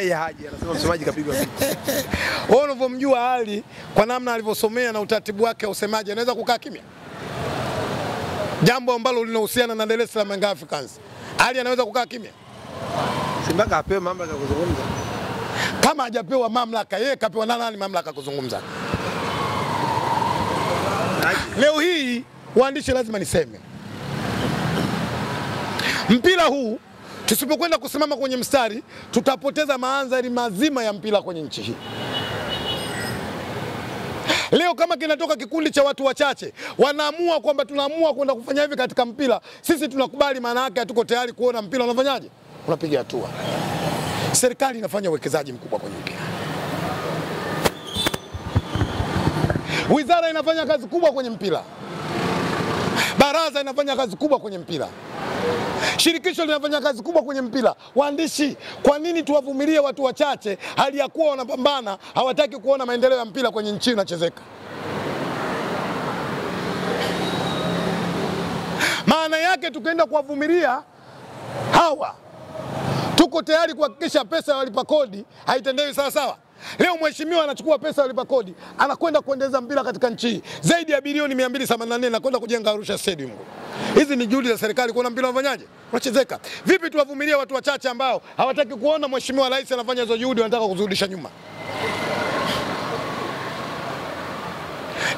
madai ya Haji anasema msemaji kapigwa picha. Wewe unavyomjua Ali kwa namna alivyosomea na utaratibu wake wa usemaji, anaweza kukaa kimya? Jambo ambalo linahusiana na Dar es Salaam Young Africans, Ali anaweza kukaa kimya? Simba apewe mamlaka kuzungumza. Kama hajapewa mamlaka, yeye kapewa nani mamlaka kuzungumza? Leo hii waandishi lazima niseme, mpira huu tusipokwenda kusimama kwenye mstari tutapoteza mandhari mazima ya mpira kwenye nchi hii. Leo kama kinatoka kikundi cha watu wachache wanaamua kwamba tunaamua kwenda kufanya hivi katika mpira, sisi tunakubali, maana yake hatuko tayari kuona mpira unafanyaje, unapiga hatua. Serikali inafanya uwekezaji mkubwa kwenye mpira, wizara inafanya kazi kubwa kwenye mpira, baraza inafanya kazi kubwa kwenye mpira, shirikisho linafanya kazi kubwa kwenye mpira. Waandishi, kwa nini tuwavumilie watu wachache hali ya kuwa wanapambana, hawataki kuona maendeleo ya mpira kwenye nchi inachezeka? Maana yake tukaenda kuwavumilia hawa, tuko tayari kuhakikisha pesa ya walipa kodi haitendewi sawa sawa. Leo mheshimiwa anachukua pesa ya walipa kodi, anakwenda kuendeleza mpira katika nchi, zaidi ya bilioni 284 na kwenda kujenga Arusha Stadium. Hizi ni juhudi za serikali kuona mpira unafanyaje, unachezeka. Vipi tuwavumilie watu wachache ambao hawataki kuona mheshimiwa rais anafanya hizo juhudi, wanataka kuzurudisha nyuma?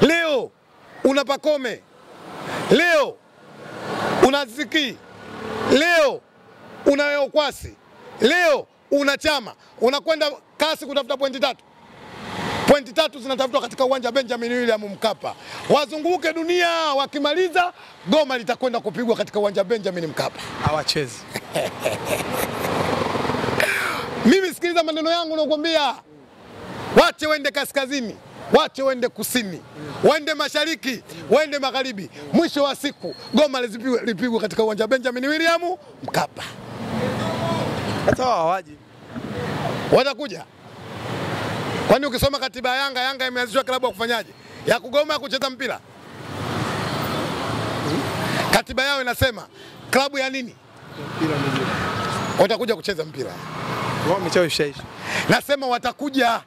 Leo una Pakome, leo una Ziki, leo una Okwasi, leo una Chama, unakwenda kasi kutafuta pointi tatu. Pointi tatu zinatafutwa katika uwanja Benjamin William Mkapa. Wazunguke dunia, wakimaliza goma litakwenda kupigwa katika uwanja Benjamin Mkapa. Hawachezi. Mimi sikiliza maneno yangu nakwambia, wache wende kaskazini, wache wende kusini, wende mashariki, wende magharibi, mwisho wa siku goma lipigwe katika uwanja Benjamin William Mkapa. Hata hawaji. Watakuja. Kwani ukisoma katiba ya Yanga, Yanga imeanzishwa klabu ya kufanyaje? Ya kugoma, ya kucheza mpira. Katiba yao inasema klabu ya nini? Mpira mjini. Watakuja kucheza mpira. Wao wameshaisha. Nasema watakuja.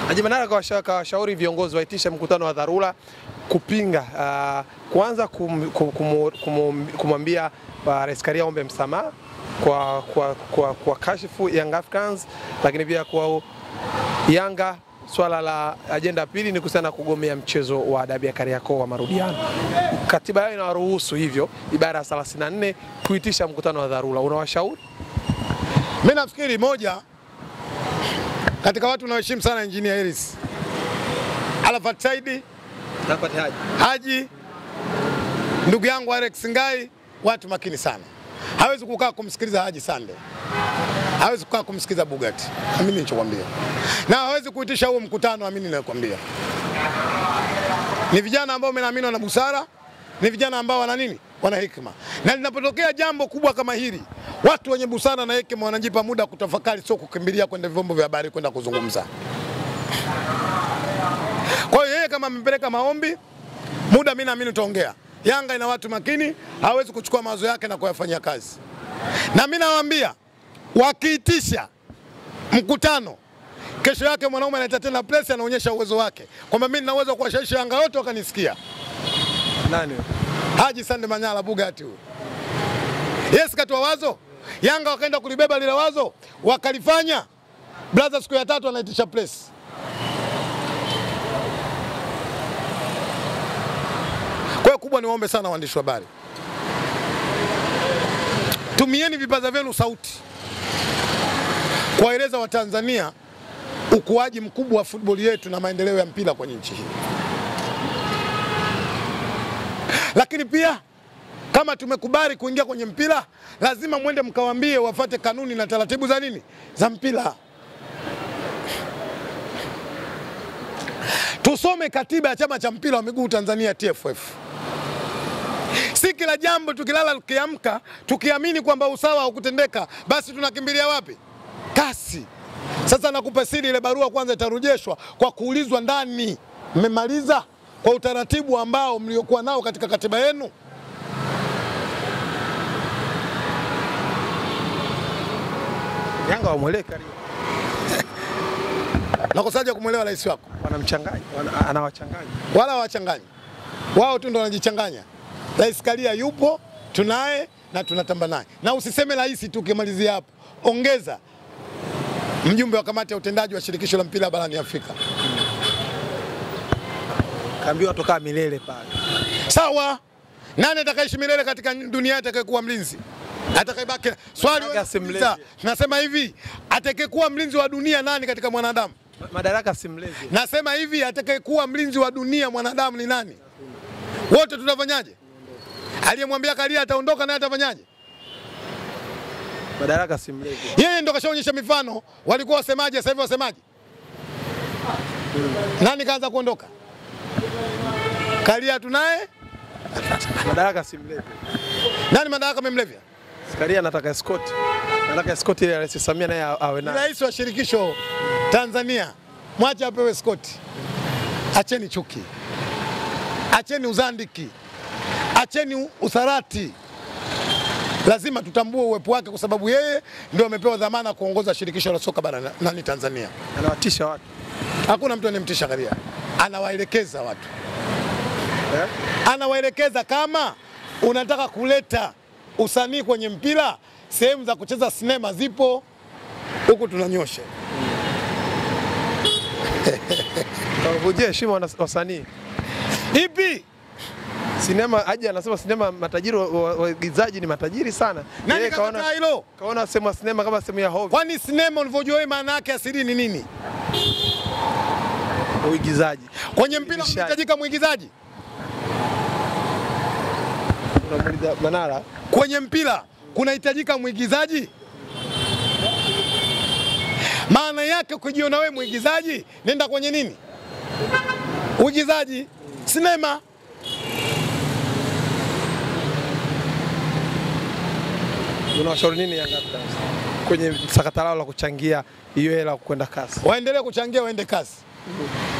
Haji Manara kawashauri viongozi waitisha mkutano wa dharura kupinga kwanza kumwambia Rais Karia ombe msamaha kwa kashifu Young Africans, lakini pia kwa Yanga swala la agenda pili ni kuhusiana na kugomea mchezo wa dabi ya Kariakoo wa marudiano. Katiba yao inawaruhusu hivyo, ibara ya 34 kuitisha mkutano wa dharura. Unawashauri? Mimi nafikiri moja katika watu naoheshimu sana Engineer Harris, Alfred Saidi, Haji, ndugu yangu Alex Ngai, watu makini sana. Hawezi kukaa kumsikiliza Haji Sande, hawezi kukaa kumsikiliza Bugatti, mimi nilichokwambia, na hawezi kuitisha huo mkutano, mimi ninakwambia. Ni vijana ambao wanaamini na busara, ni vijana ambao wana nini, wana hekima. Na linapotokea jambo kubwa kama hili, watu wenye busara na hekima wanajipa muda kutafakari, sio kukimbilia kwenda vyombo vya habari kwenda kuzungumza. Kwa hiyo yeye kama amepeleka maombi, muda mimi naamini utaongea. Yanga ina watu makini, hawezi kuchukua mawazo yake na kuyafanyia kazi. Na mimi nawaambia, wakiitisha mkutano, kesho yake mwanaume anaita tena press, anaonyesha uwezo wake kwamba mimi nina uwezo wa kuwashawishi Yanga wote wakanisikia. Nani? Haji Sande Manyala Bugatti huyo. Yes, katoa wazo, Yanga wakaenda kulibeba lile wazo, wakalifanya. Brother siku ya tatu anaitisha press. Kwa kubwa niwaombe sana waandishi wa habari, tumieni vipaza vyenu sauti kuwaeleza Watanzania ukuaji mkubwa wa football yetu na maendeleo ya mpira kwenye nchi hii. Lakini pia kama tumekubali kuingia kwenye mpira, lazima mwende mkawaambie wafuate kanuni na taratibu za nini, za mpira. Tusome katiba ya chama cha mpira wa miguu Tanzania TFF. Si kila jambo tukilala tukiamka tukiamini kwamba usawa haukutendeka basi tunakimbilia wapi? Kasi. Sasa nakupa siri, ile barua kwanza itarejeshwa kwa kuulizwa ndani, mmemaliza kwa utaratibu ambao mliokuwa nao katika katiba yenu? Yanga wamuelewe Karia. Nakosaje kumuelewa rais wako? Wanamchanganya, anawachanganya. Wala hawachanganyi. Wao tu ndio wanajichanganya. Rais Karia yupo, tunaye na tunatamba naye. Na usiseme rais tu ukimalizia hapo. Ongeza mjumbe wa kamati ya utendaji wa shirikisho la mpira barani Afrika. Kaambiwa toka milele pale. Sawa. Nani atakaishi milele katika dunia atakayekuwa mlinzi? Atakayebaki swali nasema hivi, atakayekuwa mlinzi wa dunia nani katika mwanadamu? Madaraka simlezi. Nasema hivi, atakayekuwa mlinzi wa dunia mwanadamu ni nani? Wote tutafanyaje? Aliyemwambia Karia ataondoka naye atafanyaje? Madaraka simlezi. Yeye ndo kashaonyesha mifano, walikuwa wasemaje sasa hivi wasemaje? Nani kaanza kuondoka? Karia tunaye? Madaraka simlezi. Nani madaraka memlevya? Karia anataka escort. Anataka escort ile Rais Samia naye awe naye. Rais wa shirikisho Tanzania, mwache apewe escort. Acheni chuki. Acheni uzandiki. Acheni usarati. Lazima tutambue uwepo wake kwa sababu yeye ndio amepewa dhamana kuongoza shirikisho la soka barani Tanzania. Anawatisha watu. Hakuna mtu anemtisha Karia. Anawaelekeza watu. Anawaelekeza kama unataka kuleta usanii kwenye mpira, sehemu za kucheza sinema zipo, huku tunanyosha. Kavujie heshima wasanii. Ipi? Sinema aje anasema sinema matajiri waigizaji ni matajiri sana. Nani kaona hilo? Kaona sema sinema kama sehemu ya hobby. Kwani sinema ulivyojua wewe maana yake asili ni nini? Uigizaji. Kwenye mpira unahitajika muigizaji? Unamuuliza Manara. Kwenye mpira kunahitajika muigizaji? Maana yake kujiona wewe muigizaji, nenda kwenye nini? Uigizaji, sinema. Unawashauri nini Yanga kwenye sakata lao la kuchangia hiyo hela kwenda kasi? Waendelee kuchangia, waende kasi.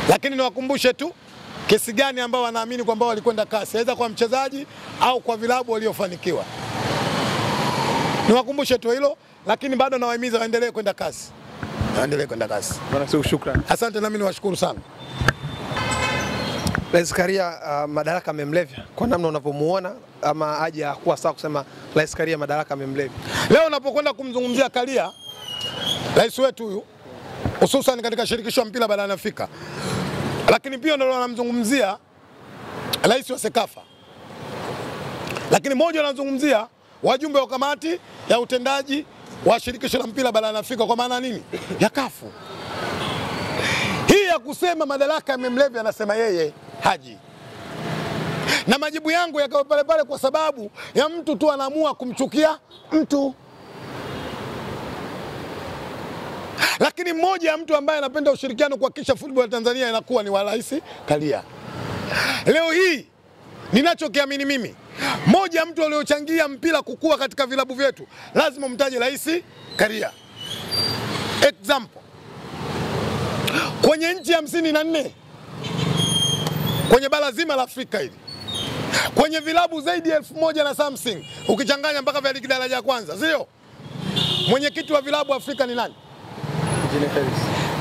Lakini niwakumbushe tu kesi gani ambao wanaamini kwamba walikwenda kasi, aidha kwa mchezaji au kwa vilabu waliofanikiwa. Niwakumbushe tu hilo, lakini bado nawahimiza waendelee kwenda kasi. Waendelee kwenda kasi. Bwana, shukrani. Asante, nami niwashukuru sana. Rais Karia madaraka amemlevya kwa namna unavyomuona, ama aje kuwa sawa kusema Rais Karia madaraka amemlevya? Leo unapokwenda kumzungumzia Karia, rais wetu huyu, hususan katika shirikisho la mpira barani Afrika, lakini pia ndio wanamzungumzia rais wa Sekafa, lakini moja wanazungumzia wajumbe wa kamati ya utendaji wa shirikisho la mpira barani Afrika, kwa maana nini? Ya kafu. Hii ya kusema madaraka yamemlevya, anasema yeye Haji. Na majibu yangu yakawa pale pale kwa sababu ya mtu tu anaamua kumchukia mtu. Lakini mmoja ya mtu ambaye anapenda ushirikiano kuhakikisha football ya Tanzania inakuwa ni wa Rais Karia. Leo hii ninachokiamini mimi, moja ya mtu aliyochangia mpira kukua katika vilabu vyetu, lazima mtaje Rais Karia. Example, kwenye nchi 54 kwenye bara zima la Afrika hili, kwenye vilabu zaidi ya 1000 na something, ukichanganya mpaka vya ligi daraja ya kwanza, sio? Mwenyekiti wa vilabu Afrika ni nani?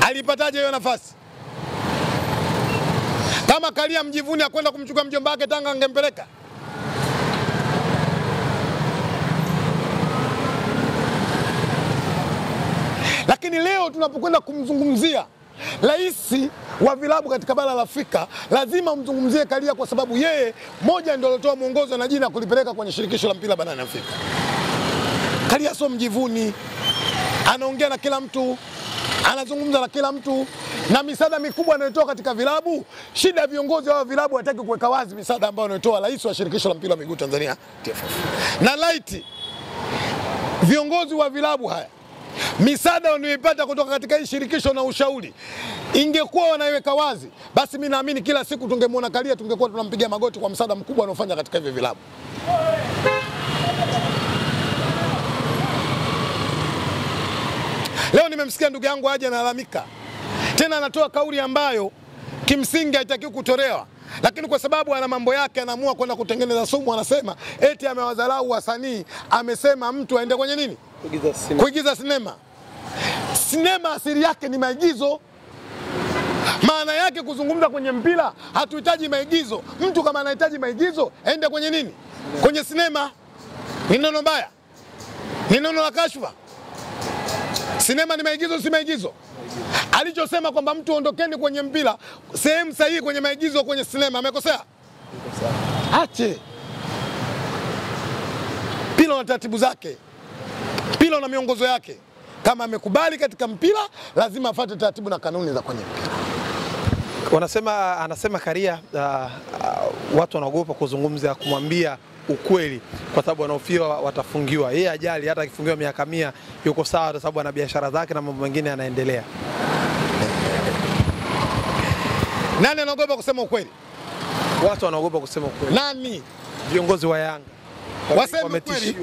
Alipataje hiyo nafasi? Kama Karia mjivuni akwenda kumchukua mjomba wake Tanga, angempeleka? Lakini leo tunapokwenda kumzungumzia rais wa vilabu katika bara la Afrika, lazima mzungumzie Karia kwa sababu yeye moja ndio alitoa mwongozo na jina kulipeleka kwenye shirikisho la mpira barani Afrika. Karia sio mjivuni, anaongea na kila mtu, anazungumza na kila mtu, na misaada mikubwa anayotoa katika vilabu. Shida ya viongozi wa vilabu hataki kuweka wazi misaada ambayo anatoa rais wa shirikisho la mpira wa miguu Tanzania TFF. Na laiti viongozi wa vilabu haya misaada wanayoipata kutoka katika hii shirikisho na ushauri ingekuwa wanaiweka wazi, basi mimi naamini kila siku tungemwona Karia, tungekuwa tunampigia magoti kwa msaada mkubwa anaofanya katika hivi vilabu. Leo nimemsikia ndugu yangu aje analalamika, tena anatoa kauli ambayo kimsingi haitakiwi kutolewa, lakini kwa sababu ana mambo yake anaamua kwenda kutengeneza sumu. Anasema eti amewadharau wasanii, amesema mtu aende kwenye nini? Kuigiza sinema. Sinema asili yake ni maigizo. Maana yake kuzungumza kwenye mpira hatuhitaji maigizo. Mtu kama anahitaji maigizo, ende kwenye nini? Kwenye sinema. Ni neno mbaya? Ni neno la kashfa? Sinema ni maigizo, si maigizo? Alichosema kwamba mtu ondokeni kwenye mpira, sehemu sahihi kwenye maigizo, kwenye sinema, amekosea? Ache. Mpira na taratibu zake, mpira na miongozo yake. Kama amekubali katika mpira, lazima afuate taratibu na kanuni za kwenye mpira. Anasema Karia, watu wanaogopa kuzungumza, kumwambia ukweli kwa sababu wanahofia watafungiwa. Yeye ajali, hata akifungiwa miaka 100 yuko sawa, kwa sababu ana biashara zake na mambo mengine yanaendelea. Nani anaogopa kusema ukweli? Watu wanaogopa kusema ukweli. Nani? Viongozi wa Yanga waseme ukweli.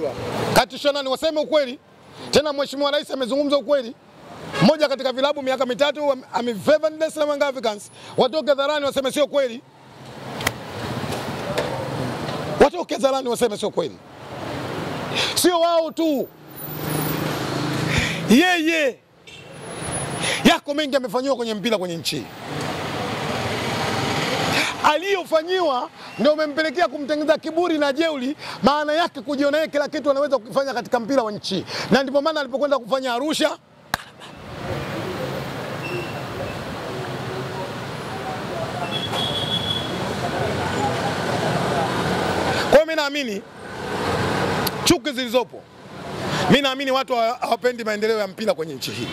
Katisho nani? Waseme ukweli. Tena Mheshimiwa Rais amezungumza ukweli. Mmoja katika vilabu miaka 3 amefavor Dar es Salaam Africans. Watoke hadharani waseme sio kweli. Watoke hadharani waseme sio kweli. Sio wao tu. Yeye. Yako mengi amefanywa kwenye mpira kwenye nchi. Aliyofanyiwa ndio umempelekea kumtengeneza kiburi na jeuli, maana yake kujiona yeye kila kitu anaweza kufanya katika mpira wa nchi. Na ndipo maana alipokwenda kufanya Arusha, kwa mimi naamini chuki zilizopo, mimi naamini watu hawapendi maendeleo ya mpira kwenye nchi hii.